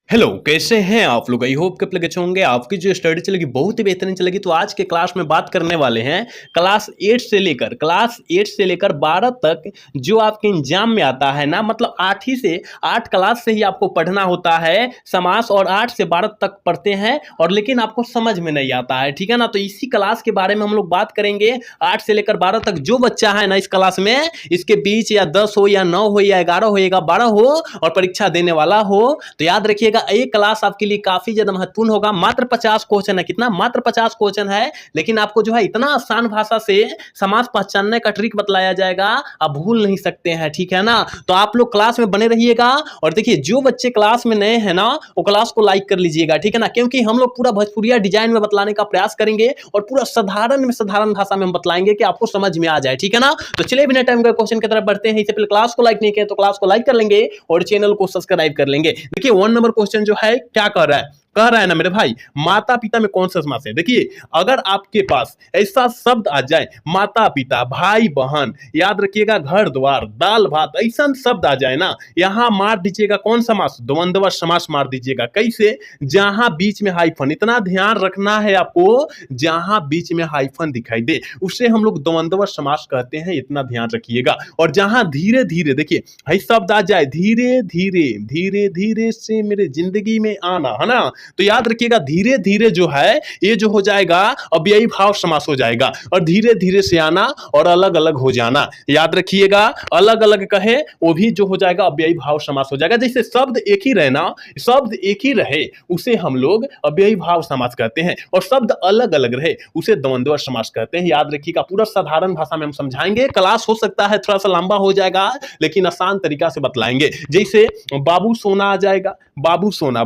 Hello, कैसे हैं आप लोग? आई होप कि आप लोग अच्छे होंगे। आपकी जो स्टडी चलेगी बहुत ही बेहतरीन चलेगी। तो आज के क्लास में बात करने वाले हैं क्लास 8 से लेकर 12 तक जो आपके एग्जाम में आता है ना, मतलब 8 ही से 8 क्लास से ही आपको पढ़ना होता है समास, और 8 से 12 तक पढ़ते हैं और लेकिन आपको समझ में नहीं आता है, ठीक है ना। तो इसी क्लास के बारे में हम लोग बात करेंगे। 8 से लेकर 12 तक जो बच्चा है ना इस क्लास में, इसके बीच या 10 हो या 9 हो या 11 हो या 12 हो और परीक्षा देने वाला हो, तो याद रखिएगा ये क्लास आपके लिए काफी ज्यादा महत्वपूर्ण होगा। मात्र 50 क्वेश्चन है। कितना? मात्र 50 क्वेश्चन है, लेकिन आपको जो है इतना आसान भाषा से समास पहचानने का ट्रिक बतलाया जाएगा, आप भूल नहीं सकते हैं, ठीक है ना। तो आप लोग क्लास में बने रहिएगा। और देखिए, जो बच्चे क्लास में नए हैं ना, वो क्लास को लाइक कर लीजिएगा, ठीक है ना, क्योंकि हम लोग पूरा भोजपुरिया डिजाइन में बतलाने का प्रयास करेंगे और पूरा साधारण भाषा में हम बतलाएंगे कि आपको समझ में आ जाए, ठीक है ना। तो चलिए बिना टाइम का क्वेश्चन की तरफ बढ़ते हैं। इससे पहले क्लास को लाइक नहीं किया तो क्लास को लाइक कर लेंगे और चैनल को सब्सक्राइब कर लेंगे। देखिए 1 नंबर क्वेश्चन जो है क्या कह रहा है ना मेरे भाई, माता पिता में कौन सा समास है। देखिए, अगर आपके पास ऐसा शब्द आ जाए, माता पिता, भाई बहन, याद रखिएगा घर द्वार, दाल भात, ऐसा शब्द आ जाए ना, यहां मार दीजिएगा कौन समास? द्वंद्व समास मार दीजिएगा। कैसे? जहां बीच में हाइफन, इतना ध्यान रखना है आपको, जहां बीच में हाइफन दिखाई दे उसे हम लोग द्वंद्व समास कहते हैं, इतना ध्यान रखिएगा। और जहां धीरे धीरे, देखिए है शब्द आ जाए, धीरे धीरे से मेरे जिंदगी में आना, है ना, तो याद रखिएगा धीरे धीरे जो है ये जो हो जाएगा अव्ययी भाव समास हो जाएगा। और धीरे धीरे से आना और अलग अलग हो जाना, याद रखिएगा अलग अलग कहे वो भी जो हो जाएगा अव्ययी भाव समास हो जाएगा। जैसे शब्द एक ही रहे ना, शब्द एक ही रहे उसे हम लोग अव्ययी भाव समास कहते हैं, और शब्द अलग अलग रहे उसे द्वंद्व समास कहते हैं। याद रखिएगा, पूरा साधारण भाषा में हम समझाएंगे। क्लास हो सकता है थोड़ा सा लंबा हो जाएगा, लेकिन आसान तरीका से बतलाएंगे। जैसे बाबू सोना आ जाएगा, बाबू सोना,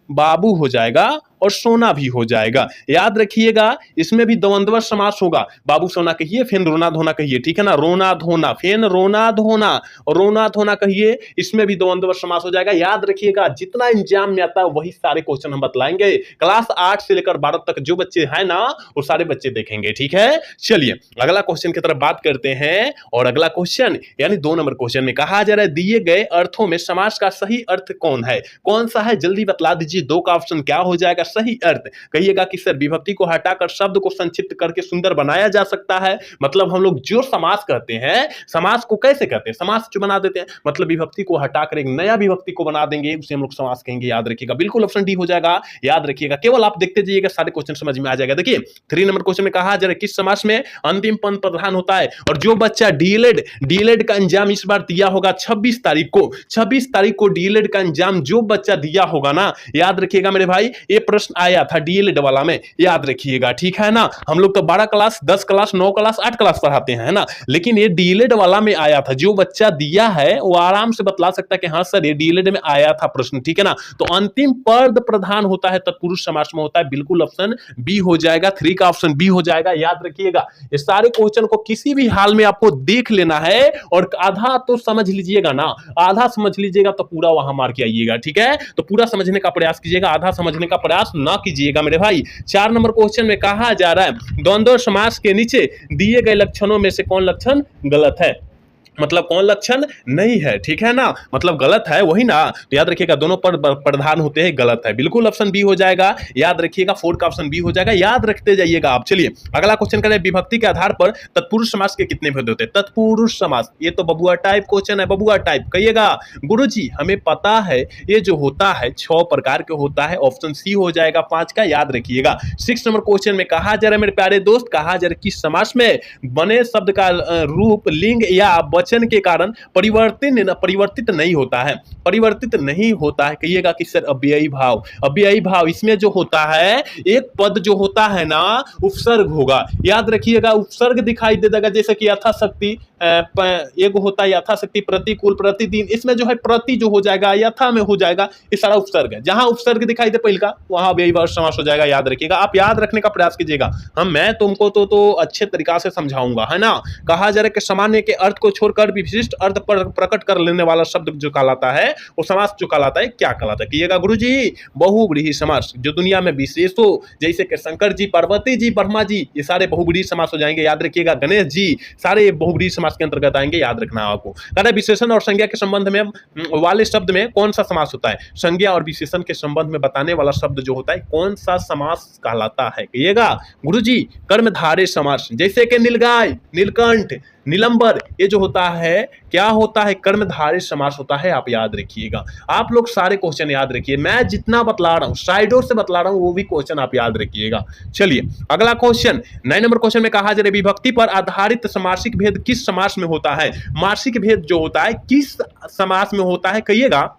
बाबू हो जाएगा और सोना भी हो जाएगा। याद रखिएगा इसमें भी द्वंद्व समास होगा। बाबू सोना कहिए, फिर रोना धोना कहिए, ठीक है ना, रोना धोना, फिर रोना धोना और रोना धोना कहिए, इसमें भी द्वंद्व समास हो जाएगा। याद रखिएगा जितना एग्जाम में आता है वही सारे क्वेश्चन हम बतलाएंगे। क्लास 8 से लेकर 12 तक जो बच्चे हैं ना, वो सारे बच्चे देखेंगे, ठीक है। चलिए अगला क्वेश्चन की तरफ बात करते हैं। और अगला क्वेश्चन यानी 2 नंबर क्वेश्चन में कहा जा रहा है, दिए गए अर्थों में समास का सही अर्थ कौन है? कौन सा है? जल्दी बतला दीजिए। 2 का ऑप्शन क्या हो जाएगा सही अर्थ? कहिएगा कि सर विभक्ति को हटाकर शब्द को संक्षिप्त करके सुंदर बनाया जा सकता है। मतलब हम लोग जो समास कहते हैं, समास को कैसे कहते हैं? समास जो बना देते हैं, मतलब विभक्ति को हटाकर एक नया विभक्ति को बना देंगे, उसे हम लोग समास कहेंगे। याद रखिएगा बिल्कुल ऑप्शन डी हो जाएगा। याद रखिएगा, केवल आप देखते जाइएगा, सारे क्वेश्चन समझ में आ जाएगा। देखिए 3 नंबर क्वेश्चन में कहा जा रहा है किस समास में अंतिम पद प्रधान होता है? और जो बच्चा डीएलएड का एग्जाम इस बार दिया होगा 26 तारीख को डीएलएड का एग्जाम जो बच्चा दिया होगा ना, याद रखिएगा मेरे भाई, ये प्रश्न आया था डीएलएड वाला में, याद रखिएगा, ठीक है ना। हम लोग तो 12 क्लास, 10 क्लास, 9 क्लास, 8 क्लास पढ़ाते हैं, है ना, लेकिन ये डीएलएड वाला में आया था। जो बच्चा दिया है वो आराम से बतला सकता है कि हाँ सर ये डीएलएड में आया था प्रश्न, ठीक है ना। तो अंतिम पद प्रधान होता है तत्पुरुष समास में होता है, बिल्कुल ऑप्शन बी हो जाएगा। 3 का ऑप्शन बी हो जाएगा। याद रखिएगा ये सारे क्वेश्चन को किसी भी हाल में आपको देख लेना है, और आधा तो समझ लीजिएगा ना, आधा समझ लीजिएगा तो पूरा वहां मार के आइएगा, ठीक है। तो पूरा समझने का प्रयास कीजिएगा, आधा समझने का प्रयास ना कीजिएगा मेरे भाई। 4 नंबर क्वेश्चन में कहा जा रहा है द्वंद्व समास के नीचे दिए गए लक्षणों में से कौन लक्षण गलत है? मतलब कौन लक्षण नहीं है, ठीक है ना, मतलब गलत है वही ना। तो याद रखिएगा दोनों पर प्रधान होते हैं, गलत है, बिल्कुल ऑप्शन बी हो जाएगा। याद रखिएगा 4 का ऑप्शन बी हो जाएगा। याद रखते जाइएगा आप। चलिए अगला क्वेश्चन करें, विभक्ति के आधार पर तत्पुरुष समास के कितने भेद होते हैं? तत्पुरुष समास, ये तो बबुआ टाइप क्वेश्चन है, बबुआ टाइप कहिएगा। गुरुजी हमें पता है ये जो होता है 6 प्रकार के होता है, ऑप्शन सी हो जाएगा 5 का। याद रखिएगा 6 नंबर क्वेश्चन में कहा जा रहा है मेरे प्यारे दोस्त, कहा जा रहा है किस समास में बने शब्द का रूप लिंग या वचन के कारण परिवर्तित नहीं होता है? परिवर्तित नहीं होता है, कहिएगा कि सर अव्ययी भाव। अव्ययी भाव इसमें जो होता है, एक पद जो होता है ना उपसर्ग होगा। याद रखिएगा उपसर्ग दिखाई दे देगा, जैसे कि यथाशक्ति, एक होता है यथाशक्ति, प्रतिकूल, प्रतिदिन, इसमें जो है प्रति जो हो जाएगा यथा में हो जाएगा, ये सारा उपसर्ग है। जहां उपसर्ग दिखाई दे पहले का, वहां अव्ययी भाव समास हो जाएगा। याद रखिएगा, आप याद रखने का प्रयास कीजिएगा। मैं तुमको तो अच्छे तरीका से समझाऊंगा, है ना। कहा जा रहा है कि सामान्य के अर्थ को छोड़ और कर विशिष्ट अर्थ पर प्रकट कर लेने वाला शब्द जो कहलाता है वो समास जो कहलाता है क्या कहलाता है? कहिएगा गुरुजी, बहुव्रीहि समास। जो दुनिया में विशेष हो, जैसे कि शंकर जी, पार्वती जी, ब्रह्मा जी, ये सारे बहुव्रीहि समास हो जाएंगे, याद रखिएगा। गणेश जी, सारे बहुव्रीहि समास के अंतर्गत आएंगे, याद रखना आपको। कहता है विशेषण और संज्ञा के संबंध में वाले शब्द में कौन सा समास होता है? संज्ञा और विशेषण के संबंध में बताने वाला शब्द जो होता है कौन सा समास कहलाता है? कहिएगा गुरुजी, कर्मधारय समास। जैसे कि नीलगाय, नीलकंठ, निलंबर, ये जो होता है क्या होता है? कर्मधारय समास होता है, आप याद रखिएगा। आप लोग सारे क्वेश्चन याद रखिए, मैं जितना बतला रहा हूं साइडों से बतला रहा हूं वो भी क्वेश्चन आप याद रखिएगा। चलिए अगला क्वेश्चन, 9 नंबर क्वेश्चन में कहा जा रहा है विभक्ति पर आधारित समासिक भेद किस समास में होता है? मासिक भेद जो होता है किस समास में होता है? कहिएगा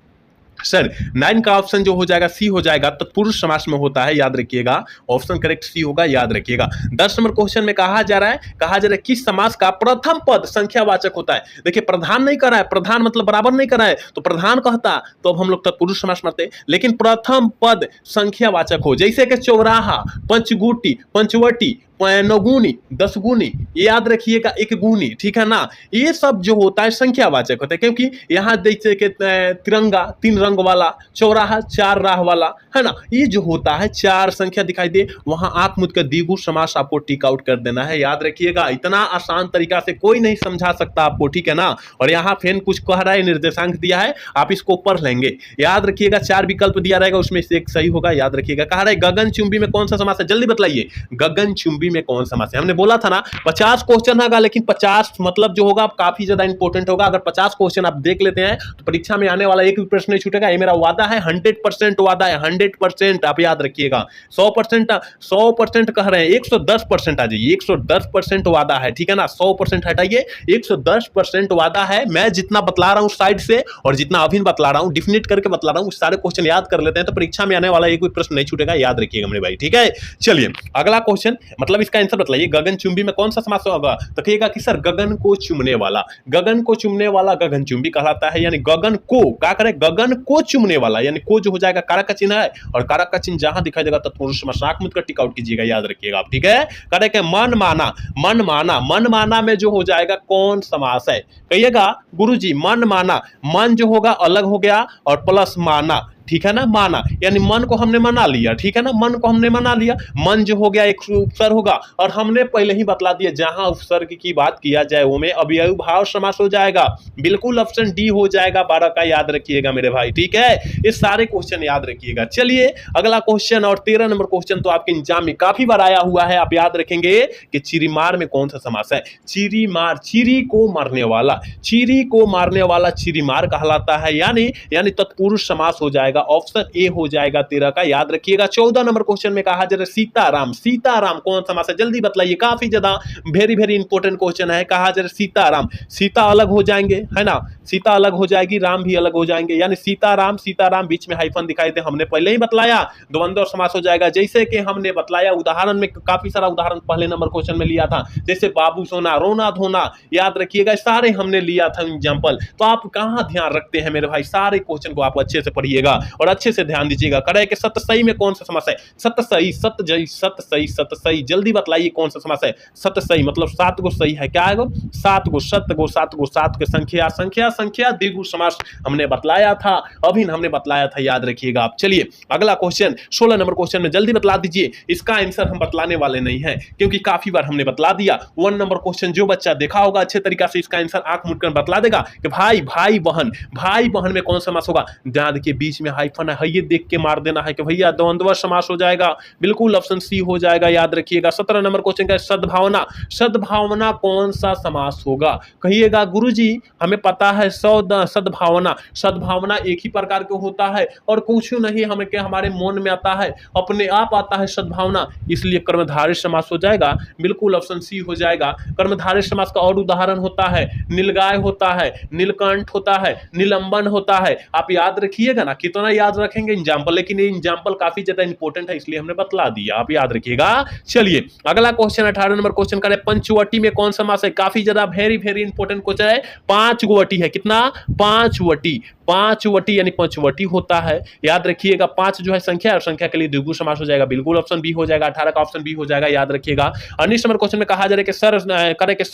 सर 9 का ऑप्शन जो हो जाएगा सी हो जाएगा, तत्पुरुष समास में होता है, याद रखिएगा। ऑप्शन करेक्ट सी होगा, याद रखिएगा। 10 नंबर क्वेश्चन में कहा जा रहा है किस समास का प्रथम पद संख्यावाचक होता है? देखिए प्रधान नहीं कर रहा है, प्रधान मतलब बराबर नहीं कर रहा है, तो प्रधान कहता तो अब हम लोग तत्पुरुष समास मानते, लेकिन प्रथम पद संख्यावाचक हो, जैसे कि चौराहा, पंचगुटी, पंचवटी, नौगुनी, 10 गुनी, ये याद रखिएगा, 1 गुनी, ठीक है ना। ये सब जो होता है संख्यावाचक होता है, क्योंकि यहाँ देखिए कि तिरंगा 3 रंग वाला, चौराहा 4 राह वाला, है ना। ये जो होता है 4 संख्या दिखाई दे, वहां आंख मूंद कर द्विगु समास आपको टिक आउट कर देना है, याद रखिएगा। इतना आसान तरीका से कोई नहीं समझा सकता आपको, ठीक है ना। और यहाँ फैन कुछ कह रहा है, निर्देशांक दिया है, आप इसको पढ़ लेंगे, याद रखिएगा। 4 विकल्प दिया रहेगा, उसमें से एक सही होगा, याद रखिएगा। कहा रहा है गगनचुंबी में कौन सा समास है? जल्दी बतलाइए, गगनचुंबी में कौन समास है? हमने बोला था ना 50 क्वेश्चन होगा, लेकिन 50 मतलब जो होगा काफी ज्यादा इंपॉर्टेंट होगा। अगर 50 क्वेश्चन आप देख लेते हैं तो परीक्षा में आने वाला एक भी प्रश्न नहीं छूटेगा, ये मेरा वादा है, 100% वादा है, 100% आप याद रखिएगा। 100% कह रहे हैं, 110% आ जाइए, 110% वादा है, ठीक है ना। 100% हटाइए, 110% वादा है। मैं जितना बतला रहा हूं साइड से और जितना अभी बतला रहा हूं, डिफिनेट करके बतला रहा हूं, सारे क्वेश्चन याद कर लेते हैं तो परीक्षा में आने वाला एक भी प्रश्न नहीं छूटेगा, याद रखिएगा मेरे भाई, ठीक है। चलिए अगला क्वेश्चन, मतलब इसका आंसर बताइए, गगनचुंबी में कौन सा समास होगा? तो कहिएगा कि सर गगन को चुमने वाला, गगन को चुमने वाला गगनचुंबी कहलाता है, यानी गगन को क्या करे, गगन को चुमने वाला, यानी को जो हो जाएगा कारक का चिन्ह है, और कारक का चिन्ह जहां दिखाई देगा तत्पुरुष समास, आंख मूंद कर टिक आउट कीजिएगा, याद रखिएगा आप, ठीक है। करे के मन माना, मन माना, मन माना में जो हो जाएगा कौन समास है? कहिएगा गुरुजी मन माना, मन जो होगा अलग हो गया और प्लस माना, ठीक है ना, माना यानी मन को हमने मना लिया, ठीक है ना, मन को हमने मना लिया। मन जो हो गया एक उपसर्ग होगा, और हमने पहले ही बतला दिया जहां उपसर्ग की बात किया जाए वो में अव्ययी भाव समास हो जाएगा, बिल्कुल ऑप्शन डी हो जाएगा 12 का, याद रखिएगा मेरे भाई, ठीक है। ये सारे क्वेश्चन याद रखिएगा। चलिए अगला क्वेश्चन, और 13 नंबर क्वेश्चन तो आपके एग्जाम में काफी बार आया हुआ है, आप याद रखेंगे कि चिरीमार में कौन सा समास है? चिरीमार, चिरी को मारने वाला, चिरी को मारने वाला चिरीमार कहलाता है, यानी तत्पुरुष समास हो जाएगा, ऑप्शन ए हो जाएगा 13 का, याद रखिएगा। 14 नंबर क्वेश्चन में कहा जा रहा है सीताराम, सीताराम कौन समास है? जल्दी बतलाइए, काफी ज्यादा वेरी इंपॉर्टेंट क्वेश्चन है। कहा जा रहा है सीताराम, सीता अलग हो जाएंगे, है ना, सीता अलग हो जाएगी, राम भी अलग हो जाएंगे, यानी सीताराम, सीताराम बीच में हाइफन दिखाई दे, हमने पहले ही बतलाया, द्वंद्व समास हो जाएगा। जैसे कि हमने बतलाया उदाहरण में, काफी सारा उदाहरण पहले नंबर क्वेश्चन में लिया था, जैसे बाबू सोना, रोना धोना, याद रखिएगा, सारे हमने लिया था एग्जाम्पल। तो आप कहां ध्यान रखते हैं मेरे भाई, सारे क्वेश्चन को आप अच्छे से पढ़िएगा और अच्छे से ध्यान दीजिएगा। करे कि सतसई में कौन सा समास है? सतसई, सतजई, सतसई, सतसई, जल्दी बतलाइए कौन सा समास है? सतसई मतलब 7 गो सही है, क्या है गो? 7 गो, 7 गो, 7 गो, 7 के संख्या, संख्या, संख्या, द्विगु समास हमने बतलाया था, अभी हमने बतलाया था, याद रखिएगा आप। चलिए अगला क्वेश्चन, 16 नंबर क्वेश्चन में जल्दी बतला दीजिए, इसका आंसर हम बतलाने वाले नहीं है क्योंकि काफी बार हमने बतला दिया। 1 नंबर क्वेश्चन जो बच्चा देखा होगा अच्छे तरीका से इसका आंसर आंख मूंद कर बतला देगा कि भाई भाई बहन, भाई बहन में कौन सा समास होगा? जहां देखिए बीच में हाइफन है, ये देख के मार देना है कि भैया द्वंद्व समास हो जाएगा, बिल्कुल ऑप्शन सी हो जाएगा, याद रखिएगा। 17 नंबर क्वेश्चन का सद्भावना, सद्भावना कौन सा समास होगा? कहिएगा गुरुजी हमें पता है सद्भावना, सद्भावना एक ही प्रकार के होता है और कुछ नहीं हमें के हमारे मन में आता है, अपने आप आता है सद्भावना, इसलिए कर्मधारय समास हो जाएगा, बिल्कुल ऑप्शन सी हो जाएगा। कर्मधारय समास का और उदाहरण होता है नीलगाय होता है, नीलकंठ होता है, निलंबन होता है, आप याद रखिएगा ना, कितना उतना याद रखेंगे एग्जाम्पल, लेकिन ये एग्जाम्पल काफी ज्यादा इंपॉर्टेंट है इसलिए हमने बतला दिया, आप याद रखिएगा। चलिए अगला क्वेश्चन 18 नंबर क्वेश्चन करें, पंचवटी में कौन सा समास है? काफी ज्यादा वेरी वेरी इंपॉर्टेंट क्वेश्चन है। पांच वटी है, कितना? पांचवटी, पांचवटी यानी पंचवटी होता है, याद रखिएगा। पांच जो है संख्या, और संख्या के लिए द्विगु समास हो जाएगा, बिल्कुल ऑप्शन बी हो जाएगा। 18 का ऑप्शन बी हो जाएगा, याद रखिएगा। 19 नंबर क्वेश्चन में कहा जा रहा है कि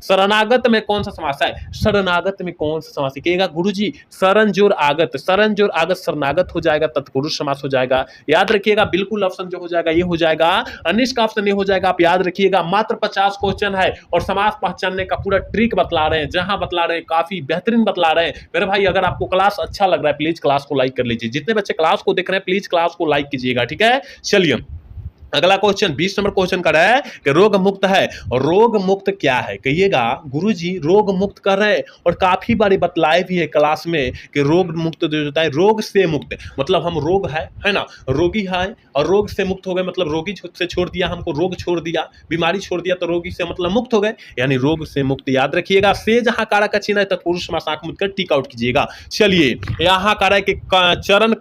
शरणागत में कौन सा समास है? शरणागत में कौन सा समास है? कहिएगा गुरुजी शरण जोर आगत, शरण जोर आगत शरणागत हो जाएगा, तत्पुरुष समास हो जाएगा, याद रखिएगा। बिल्कुल ऑप्शन जो हो जाएगा ये हो जाएगा 19 का ऑप्शन ये हो जाएगा, आप याद रखिएगा। मात्र 50 क्वेश्चन है और समास पहचानने का पूरा ट्रिक बतला रहे हैं, जहां बतला रहे हैं काफी बेहतरीन बतला रहे हैं मेरे भाई। अगर आपको क्लास अच्छा लग रहा है प्लीज क्लास को लाइक कर लीजिए, जितने बच्चे क्लास को देख रहे हैं प्लीज क्लास को लाइक कीजिएगा, ठीक है। चलिए अगला क्वेश्चन 20 नंबर क्वेश्चन कर रहा है कि रोग मुक्त है, और रोग मुक्त क्या है? कहिएगा गुरुजी रोग मुक्त कर रहे हैं, और काफी बारी बतलाए भी है क्लास में कि रोग मुक्त जो होता है रोग से मुक्त, मतलब हम रोग है ना, रोगी है और रोग से मुक्त हो गए, मतलब रोगी से छोड़ दिया, हमको रोग छोड़ दिया, बीमारी छोड़ दिया, तो रोगी से मतलब मुक्त हो गए, यानी रोग से मुक्त, याद रखिएगा। से जहां कारक का चिन्ह है तत्पुरुष समास आंख मुक्त कर टिक आउट कीजिएगा। चलिए यहाँ कह रहा है कि चरण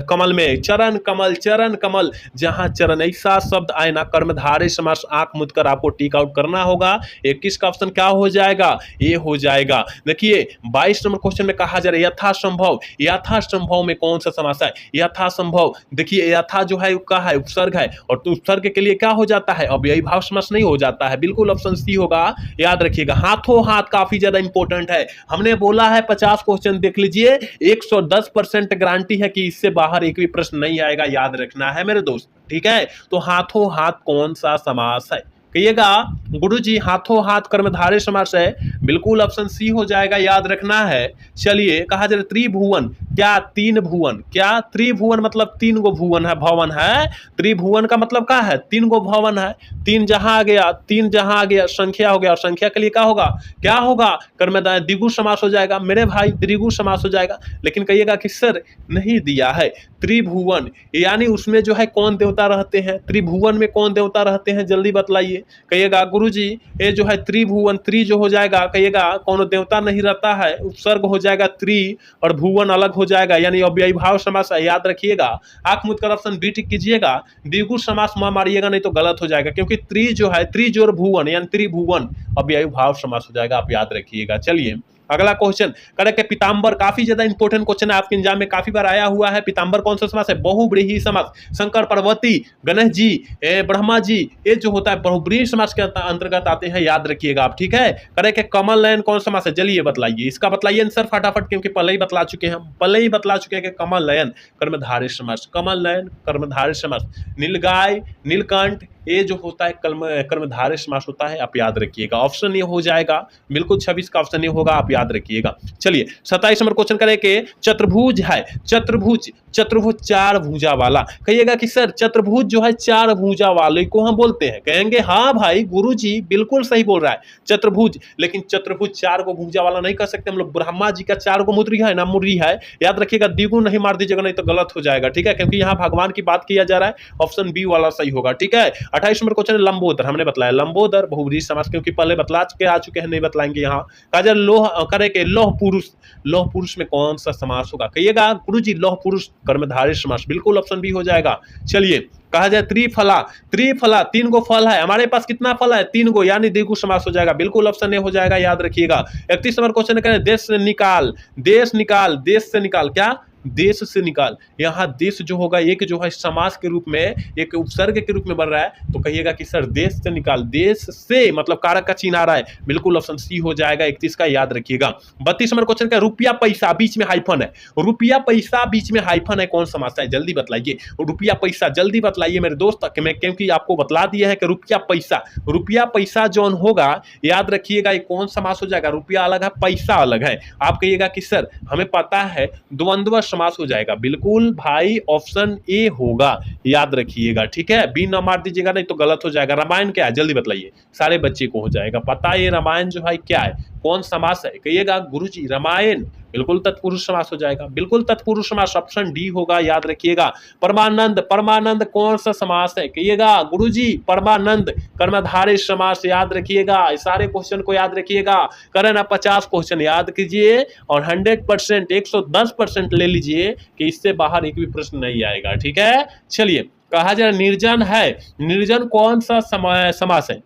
कमल में, चरण कमल जहां चरण ऐसा शब्द आए ना, कर्मधारय समास आंख मुद कर आपको टिक आउट करना होगा। 21 का ऑप्शन क्या हो जाएगा? ये हो जाएगा। देखिए 22 नंबर क्वेश्चन में कहा जा रहा है यथासंभव, यथासंभव में कौन सा समास है? यथासंभव, देखिए यथा जो है क्या है? उपसर्ग है, और तो उपसर्ग के लिए क्या हो जाता है? अव्ययी भाव समास नहीं हो जाता है, बिल्कुल ऑप्शन सी होगा, याद रखिएगा। हाथों हाथ काफी ज्यादा इंपॉर्टेंट है, हमने बोला है 50 क्वेश्चन देख लीजिए, 110% गारंटी है कि इससे बाहर एक भी प्रश्न नहीं आएगा, याद रखना है मेरे दोस्त, ठीक है। तो हाथों हाथ कौन सा समास है? कहिएगा गुरुजी हाथों हाथ कर्मधारय समास है, बिल्कुल ऑप्शन सी हो जाएगा, याद रखना है। चलिए कहा जा रहा है त्रिभुवन, क्या? तीन भुवन, क्या? त्रिभुवन मतलब तीन गो भुवन है, भवन है। त्रिभुवन का मतलब क्या है? तीन गो भवन है, तीन जहां आ गया, तीन जहां आ गया संख्या हो गया, और संख्या के लिए क्या होगा? क्या होगा? कर्मधारय द्विगु समास हो जाएगा मेरे भाई, द्विगु समास हो जाएगा। लेकिन कहिएगा कि सर नहीं दिया है त्रिभुवन, यानी उसमें जो है कौन देवता रहते हैं? त्रिभुवन में कौन देवता रहते हैं, जल्दी बतलाइए। कहिएगा गुरुजी ये जो है त्रिभुवन, त्रि जो हो जाएगा, कहिएगा कौन देवता नहीं रहता है, उपसर्ग हो जाएगा त्रि और भुवन अलग हो जाएगा, यानी अव्ययी भाव समास है, याद रखिएगा। आंख मूंद कर ऑप्शन बी टिक कीजिएगा, द्विगु समास में मारिएगा नहीं तो गलत हो जाएगा, क्योंकि त्रि जो है त्रि जोर भुवन यानी त्रिभुवन अव्ययी भाव समास हो जाएगा, आप याद रखिएगा। चलिए अगला क्वेश्चन करें कि पीताम्बर, काफी ज्यादा इंपॉर्टेंट क्वेश्चन है, आपके एग्जाम में काफी बार आया हुआ है। पीताम्बर कौन सा समास है? बहुब्रीहि समास। शंकर पार्वती, गणेश जी, ब्रह्मा जी, ये जो होता है बहुब्रीहि समास के अंतर्गत आते हैं, याद रखिएगा आप, ठीक है। करें कि कमल नयन कौन सा समास है? चलिए बताइए, इसका बताइए आंसर फटाफट, क्योंकि पहले ही बतला चुके हैं, पहले ही बतला चुके हैं कि कमल नयन कर्मधारय समास, कमल नयन कर्मधारय समास। नीलगाय, नीलकंठ, ये जो होता है कर्मधारय समास होता है, आप याद रखिएगा। ऑप्शन ये हो जाएगा, बिल्कुल 26 का ऑप्शन ये होगा, आप याद रखिएगा। चलिए 27 नंबर क्वेश्चन करें कि चतुर्भुज है, चतुर्भुज, चतुर्भुज चार भुजा वाला। कहिएगा कि सर चतुर्भुज जो है चार भुजा वाले को हम बोलते हैं, कहेंगे हाँ भाई गुरुजी बिल्कुल सही बोल रहा है चतुर्भुज, लेकिन चतुर्भुज चार को भुजा वाला नहीं कर सकते हम लोग। ब्रह्मा जी का चार को मुद्री है ना, मुर्री है, याद रखिएगा। द्विगुण नहीं मार दीजिएगा नहीं तो गलत हो जाएगा, ठीक है, क्योंकि यहाँ भगवान की बात किया जा रहा है, ऑप्शन बी वाला सही होगा, ठीक है। 28 नंबर क्वेश्चन लंबोदर, हमने बताया लंबोदर बहुब्रीहि समास, क्योंकि पहले बतला के आ चुके हैं, नहीं बतलाएंगे। यहाँ काजल लोह करे के लौह पुरुष, लौह पुरुष में कौन सा समास होगा? कहिएगा गुरुजी लौह पुरुष कर्मधारय समास, बिल्कुल ऑप्शन बी हो जाएगा। चलिए कहा जाए त्रिफला, त्रिफला तीन गो फल है हमारे पास, कितना फल है? तीन गो, यानी द्विगु समास हो जाएगा, बिल्कुल ऑप्शन ए हो जाएगा, याद रखिएगा। 31 नंबर क्वेश्चन करें देश से निकाल, देश निकाल, देश से निकाल, क्या? देश से निकाल। यहाँ देश जो होगा एक जो है समास के रूप में, एक उपसर्ग के रूप में बन रहा है, तो कहिएगा कि सर देश से निकाल, देश से मतलब कारक का चिन्ह आ रहा है, बिल्कुल ऑप्शन सी हो जाएगा 31 का, याद रखिएगा। 32 नंबर क्वेश्चन का रुपया पैसा बीच में हाइफन है, रुपया पैसा बीच में हाइफन है, कौन समास है? जल्दी बतलाइए, रुपया पैसा जल्दी बतलाइए मेरे दोस्त, क्योंकि आपको बतला दिया है कि रुपया पैसा, रुपया पैसा जौन होगा, याद रखिएगा ये कौन समास हो जाएगा? रुपया अलग है, पैसा अलग है। आप कहिएगा कि सर हमें पता है द्वंद्व समास हो जाएगा, बिल्कुल भाई ऑप्शन ए होगा, याद रखिएगा, ठीक है। बी ना मार दीजिएगा नहीं तो गलत हो जाएगा। रामायण क्या है? जल्दी बताइए, सारे बच्चे को हो जाएगा पता, ये रामायण जो है क्या है, कौन समास है? कहिएगा गुरुजी रामायण, बिल्कुल तत्पुरुष समास हो जाएगा, बिल्कुल तत्पुरुष समास, ऑप्शन डी होगा, याद रखिएगा। परमानंद, परमानंद कौन सा समास है, कहिएगा गुरुजी परमानंद कर्मधारय समास, याद रखिएगा, इस सारे क्वेश्चन को याद रखिएगा। करें ना 50 क्वेश्चन याद कीजिए और 100% 110% ले लीजिए कि इससे बाहर एक भी प्रश्न नहीं आएगा, ठीक है। चलिए, कहा जा रहा निर्जन है, निर्जन कौन सा समास है,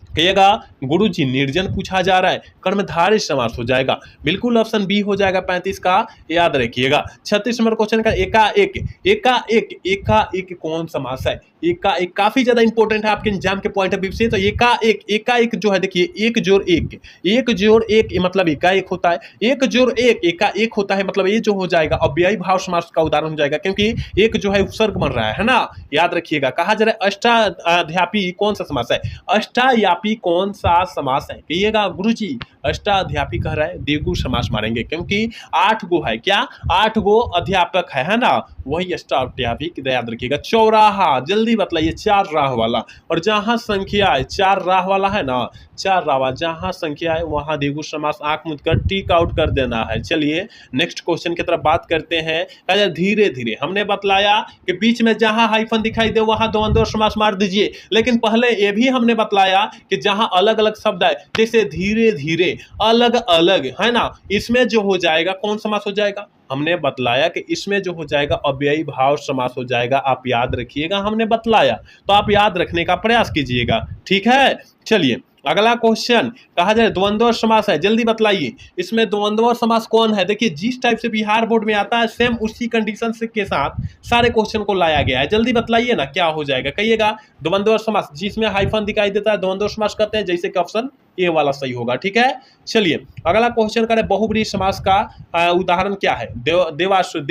कहिएगा गुरुजी निर्जन पूछा जा रहा है, कर्मधारय समास हो जाएगा, बिल्कुल ऑप्शन बी हो जाएगा 35 का, याद रखिएगा। 36 नंबर क्वेश्चन का एकाएक, एकाएक, एकाएक कौन समास है, एकाएक काफी ज्यादा इंपॉर्टेंट है आपके एग्जाम के पॉइंट ऑफ व्यू से। तो एकाएक, एकाएक जो है देखिए, एक जोड़ एक, एक जोड़ एक मतलब एकाएक होता है, एक जोड़ एक एकाएक होता है, मतलब ये जो हो जाएगा अव्ययी भाव समास का उदाहरण हो जाएगा, क्योंकि एक जो है उपसर्ग बन रहा है ना, याद रखिएगा। कहा जा रहा है अष्टाध्यायी कौन सा समास है, अष्टायापी कौन सा समास है, कहिएगा गुरुजी अष्टाध्यायी कह रहा है, द्विगु समास मारेंगे, क्योंकि 8 गो है, क्या 8 गो अध्यापक है ना, वही अष्टाध्यायी, याद रखिएगा। चौराहा, जल्दी बतलाइए, 4 राह वाला, और जहां संख्या है 4 राह वाला है ना, 4 राह, जहां संख्या है वहां द्विगु समास, आंख मूंद कर टिक आउट कर देना है। चलिए नेक्स्ट क्वेश्चन की तरफ बात करते हैं। धीरे धीरे हमने बतलाया कि बीच में जहां हाइफन दिखाई दे वहां द्वंद्व समास मार दीजिए, लेकिन पहले ये भी हमने बतलाया कि जहां अलग अलग शब्द है, जैसे धीरे धीरे, अलग अलग, है ना, इसमें जो हो जाएगा कौन समास हो जाएगा, हमने बतलाया कि इसमें जो हो जाएगा अव्ययी भाव समास हो जाएगा, आप याद रखिएगा, हमने बतलाया, तो आप याद रखने का प्रयास कीजिएगा, ठीक है। चलिए अगला क्वेश्चन, कहा जाए द्वंद्व समास है, जल्दी बतलाइए, इसमें द्वंद्व समास कौन है। देखिए जिस टाइप से बिहार बोर्ड में आता है सेम उसी कंडीशन से के साथ सारे क्वेश्चन को लाया गया है, जल्दी बतलाइए ना क्या हो जाएगा, कहिएगा द्वंद्व समास, जिसमें हाइफन दिखाई देता है द्वंद्व समास कहते हैं, जैसे कि ऑप्शन ए वाला सही होगा, ठीक है। चलिए अगला क्वेश्चन करें, बहुब्रीहि समास का उदाहरण क्या है, देवासुर,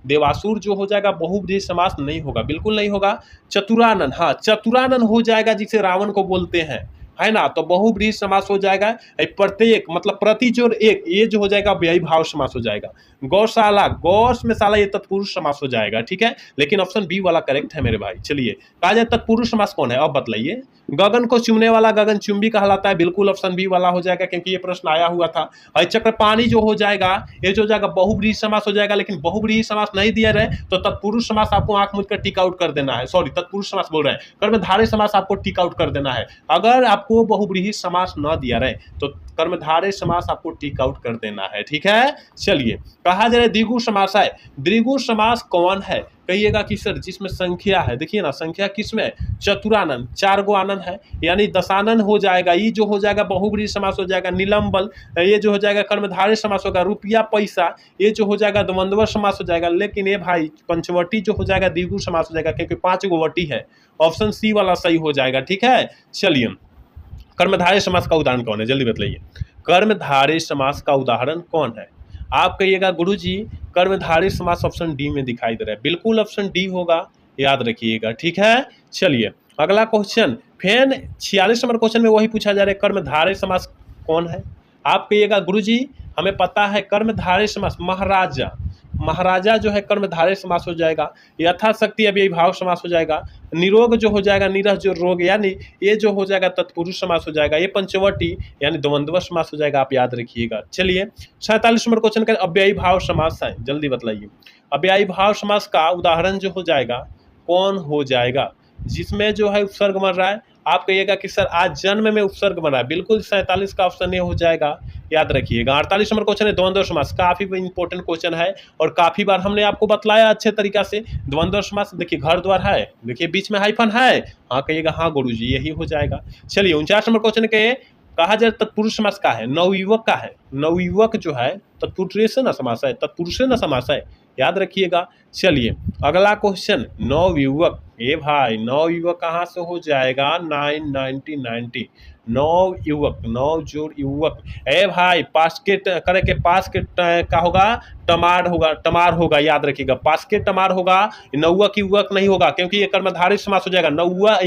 देवासुर जो हो जाएगा बहुब्रीहि समास नहीं होगा, बिल्कुल नहीं होगा। चतुरानन, हाँ चतुरानन हो जाएगा, जिसे रावण को बोलते हैं, है ना, तो बहुब्रीहि समास हो जाएगा। प्रत्येक मतलब प्रति जोड़ एक, ये जो हो जाएगा व्ययी भाव समास हो जाएगा। गौशाला, गौश में शाला, ये तत्पुरुष समास हो जाएगा, ठीक है, लेकिन ऑप्शन बी वाला करेक्ट है मेरे भाई। चलिए कहा जाए तत्पुरुष समास कौन है, अब बतलाइए। गगन को चुमने वाला गगन चुंबी कहलाता है, बिल्कुल ऑप्शन बी वाला हो जाएगा, क्योंकि ये प्रश्न आया हुआ था। चक्रपाणी जो हो जाएगा, ये जो हो जाएगा बहुब्रीहि समास हो जाएगा, लेकिन बहुब्रीहि समास नहीं दिया रहे तो तत्पुरुष समास आपको आंख मूंद कर टिक आउट कर देना है, सॉरी तत्पुरुष समास बोल रहे हैं, कर्मधारय समास आपको टिक आउट कर देना है। अगर आपको बहुब्रीहि समास न दिया रहे तो कर्मधारय समास आपको टिक आउट कर देना है, ठीक है। चलिए कहा जा रहा है द्विगु समास है, द्विगु समास कौन है, कहिएगा कि सर जिसमें संख्या है, देखिए ना संख्या किसमें, चतुरानन, 4 गो आनंद है, यानी दशानन हो जाएगा, ये जो हो जाएगा बहुब्रीहि समास हो जाएगा। निलंबल, ये जो हो जाएगा कर्मधारय समास होगा। रुपया पैसा, ये जो हो जाएगा द्वंद्व समास हो जाएगा, लेकिन ये भाई पंचवटी जो हो जाएगा द्विगु समास हो जाएगा, क्योंकि 5 गो वटी है, ऑप्शन सी वाला सही हो जाएगा, ठीक है। चलिए कर्मधारय समास का उदाहरण कौन है, जल्दी बताइए, कर्मधारय समास का उदाहरण कौन है, आप कहिएगा गुरुजी कर्मधारय समास ऑप्शन डी में दिखाई दे रहा है, बिल्कुल ऑप्शन डी होगा, याद रखिएगा, ठीक है। चलिए अगला क्वेश्चन, फिर 46 नंबर क्वेश्चन में वही पूछा जा रहा है, कर्मधारय समास कौन है, आप कहिएगा गुरुजी हमें पता है कर्मधारय समास, महाराजा, महाराजा जो है कर्मधारय समास हो जाएगा। यथाशक्ति अव्ययी भाव समास हो जाएगा। निरोग जो हो जाएगा, नीरह जो रोग, यानी ये जो हो जाएगा तत्पुरुष समास हो जाएगा। ये पंचवटी यानी द्वंद्व समास हो जाएगा, आप याद रखिएगा। चलिए 47 नंबर क्वेश्चन का अव्ययी भाव समास है, जल्दी बताइए, अव्ययी भाव समास का उदाहरण जो हो जाएगा कौन हो जाएगा, जिसमें जो है उपसर्ग बन रहा है, आप कहिएगा कि सर आज जन्म में उपसर्ग बना है, बिल्कुल 47 का ऑप्शन ये हो जाएगा, याद रखिएगा। 48 नंबर क्वेश्चन है द्वंद्व समास, काफी इंपॉर्टेंट क्वेश्चन है और काफी बार हमने आपको बतलाया अच्छे तरीका से। द्वंद्व समास देखिए घर द्वार है, देखिए बीच में हाइफन है, हाँ कहिएगा हाँ गुरुजी यही हो जाएगा। चलिए 49 नंबर क्वेश्चन के कहा जाए तत्पुरुष समास का है, नवयुवक का है, नवयुवक जो है तत्पुरुष से न समास है, तत्पुरुष से न समास है, याद रखिएगा। चलिए अगला क्वेश्चन, नवयुवक, ए भाई नवयुवक कहाँ से हो जाएगा, 990 नवयुवक, नव जोड़ युवक, ए भाई पास के करे के पास के का होगा टमार होगा, याद रखिएगा। पास के टमार होगा, नौवा की युवक नहीं होगा, क्योंकि ये कर्मधारय समास हो जाएगा। नौवा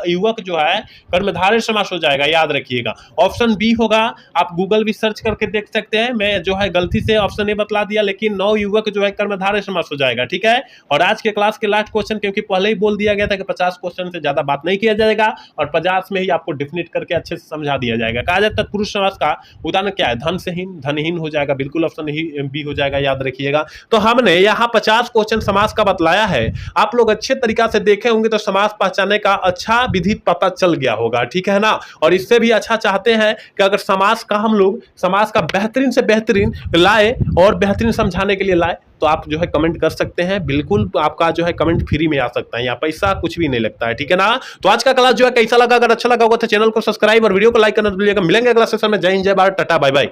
युवक जो है कर्मधारय समास हो जाएगा, याद रखिएगा। ऑप्शन बी होगा, आप गूगल भी सर्च करके देख सकते हैं, मैं जो है गलती से ऑप्शन ए बतला दिया, लेकिन नौ युवक जो है कर्मधारय समास हो जाएगा, ठीक है। और आज के क्लास के लास्ट क्वेश्चन, क्योंकि पहले ही बोल दिया गया था कि 50 क्वेश्चन से ज्यादा बात नहीं किया जाएगा, और 50 में ही आपको डिफिनिट करके अच्छे से समझा दिया जाएगा। कहा जाता है तत्पुरुष समास का उदाहरण क्या है? धन से हीन, धनहीन हो जाएगा, बिल्कुल ऑप्शन बी हो जाएगा, याद रखिएगा। तो हमने यहाँ 50 क्वेश्चन समास का बतलाया है, आप लोग अच्छे तरीका से देखे होंगे तो समास पहचानने का अच्छा विधि पता चल गया होगा, ठीक है ना। और इससे भी अच्छा चाहते हैं कि अगर समास का हम लोग समास का बेहतरीन से बेहतरीन लाए और बेहतरीन समझाने के लिए लाए, तो आप जो है कमेंट कर सकते हैं, बिल्कुल आपका जो है कमेंट फ्री में आ सकता है, यहाँ पैसा कुछ भी नहीं लगता है, ठीक है ना। तो आज का क्लास जो है कैसा लगा? अगर अच्छा लगा होगा तो चैनल को सब्सक्राइब और वीडियो को लाइक करना भूलिएगा। मिलेंगे अगला सेशन में। जय हिंद, जय भारत, टाटा, बाय बाय।